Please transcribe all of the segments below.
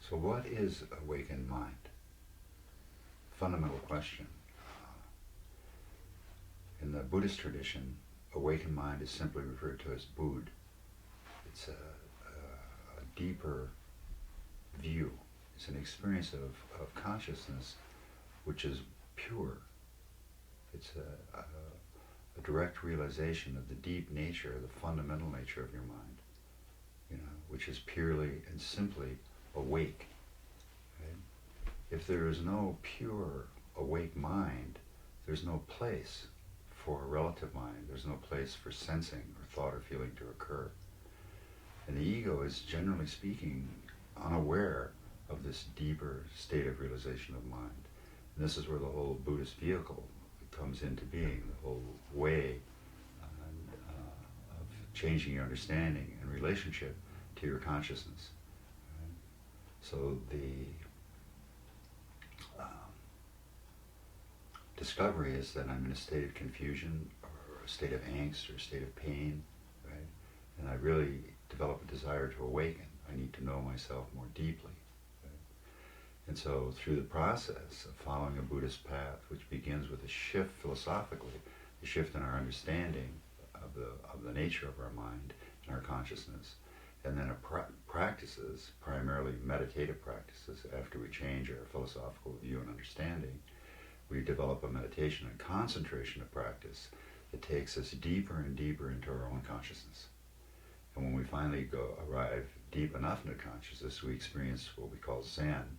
So what is awakened mind? Fundamental question. In the Buddhist tradition, awakened mind is simply referred to as Bud. It's a deeper view. It's an experience of consciousness which is pure. It's a direct realization of the deep nature, the fundamental nature of your mind, which is purely and simply awake. Right? If there is no pure, awake mind, there's no place for a relative mind. There's no place for sensing or thought or feeling to occur. And the ego is, generally speaking, unaware of this deeper state of realization of mind. And this is where the whole Buddhist vehicle comes into being, the whole way of changing your understanding and relationship to your consciousness. Right? So the discovery is that I'm in a state of confusion or a state of angst or a state of pain, right? And I really develop a desire to awaken. I need to know myself more deeply. Right? And so through the process of following a Buddhist path, which begins with a shift philosophically, a shift in our understanding of the nature of our mind and our consciousness, and then practices, primarily meditative practices, after we change our philosophical view and understanding, we develop a meditation and concentration of practice that takes us deeper and deeper into our own consciousness. And when we finally arrive deep enough into consciousness, we experience what we call Zen,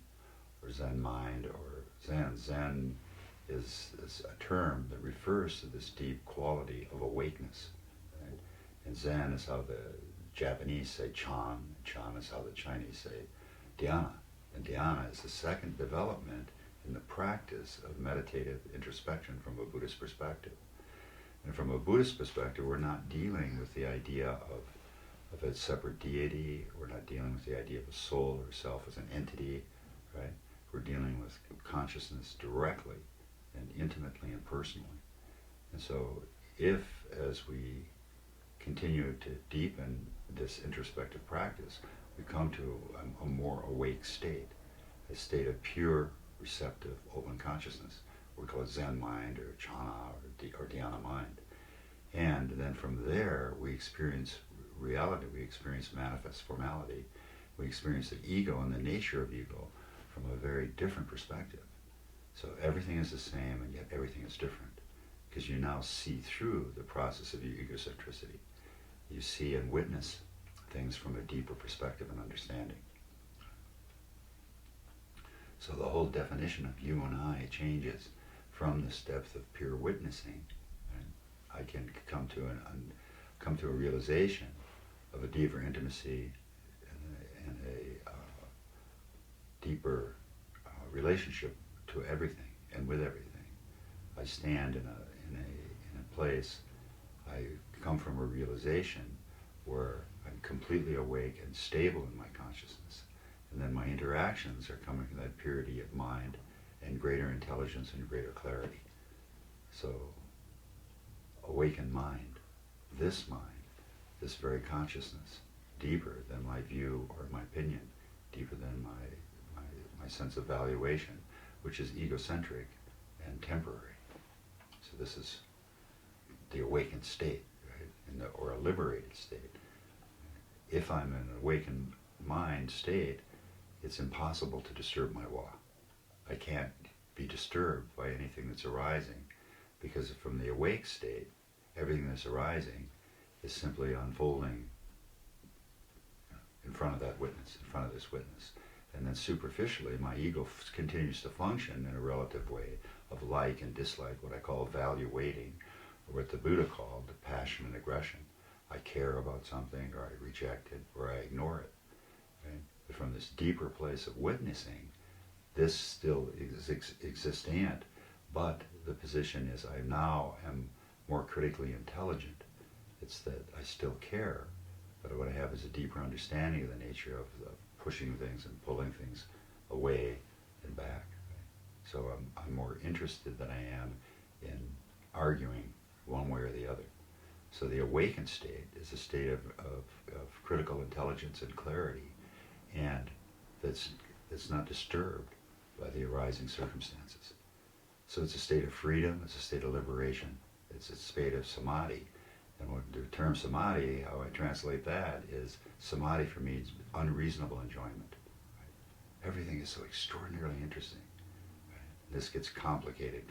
or Zen mind, or Zen. Zen is a term that refers to this deep quality of awakeness. Right? And Zen is how the Japanese say Chan, and Chan is how the Chinese say Dhyana. And Dhyana is the second development in the practice of meditative introspection from a Buddhist perspective. And from a Buddhist perspective, we're not dealing with the idea of a separate deity. We're not dealing with the idea of a soul or self as an entity, right? We're dealing with consciousness directly and intimately and personally. And so if, as we continue to deepen this introspective practice, we come to a more awake state, a state of pure, receptive, open consciousness. We call it Zen mind or Chana or Dhyana mind. And then from there, we experience reality, we experience manifest formality, we experience the ego and the nature of ego from a very different perspective. So everything is the same and yet everything is different, because you now see through the process of your egocentricity. You see and witness things from a deeper perspective and understanding. So the whole definition of you and I changes from this depth of pure witnessing. Right? I can come to a realization of a deeper intimacy and a deeper relationship to everything and with everything. I stand in a place. I come from a realization where I'm completely awake and stable in my consciousness. And then my interactions are coming from that purity of mind and greater intelligence and greater clarity. So, awakened mind, this very consciousness, deeper than my view or my opinion, deeper than my sense of valuation, which is egocentric and temporary. So this is the awakened state, right? Or a liberated state. If I'm in an awakened mind state, it's impossible to disturb my wa. I can't be disturbed by anything that's arising, because from the awake state, everything that's arising is simply unfolding in front of that witness, in front of this witness. And then superficially, my ego continues to function in a relative way of like and dislike, what I call value weighting, or what the Buddha called passion and aggression. I care about something, or I reject it, or I ignore it. Right? But from this deeper place of witnessing, this still is existent, but the position is I now am more critically intelligent. It's that I still care, but what I have is a deeper understanding of the nature of the pushing things and pulling things away and back. Right? So I'm more interested than I am in arguing one way or the other. So the awakened state is a state of critical intelligence and clarity, and that's that's not disturbed by the arising circumstances. So it's a state of freedom, it's a state of liberation, it's a state of samadhi. And what the term samadhi, how I translate that is, samadhi for me is unreasonable enjoyment. Right? Everything is so extraordinarily interesting. Right? This gets complicated,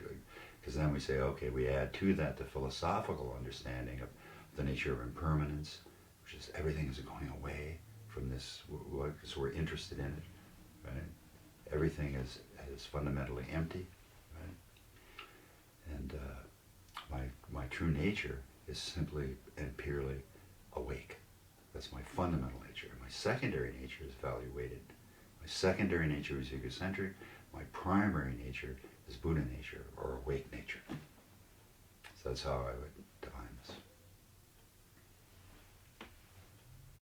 because then we say, okay, we add to that the philosophical understanding of the nature of impermanence, which is everything is going away from this, because we're interested in it. Right? Everything is fundamentally empty. Right? And my true nature is simply and purely awake. That's my fundamental nature. My secondary nature is value-weighted. My secondary nature is egocentric. My primary nature is Buddha nature, or awake nature. So that's how I would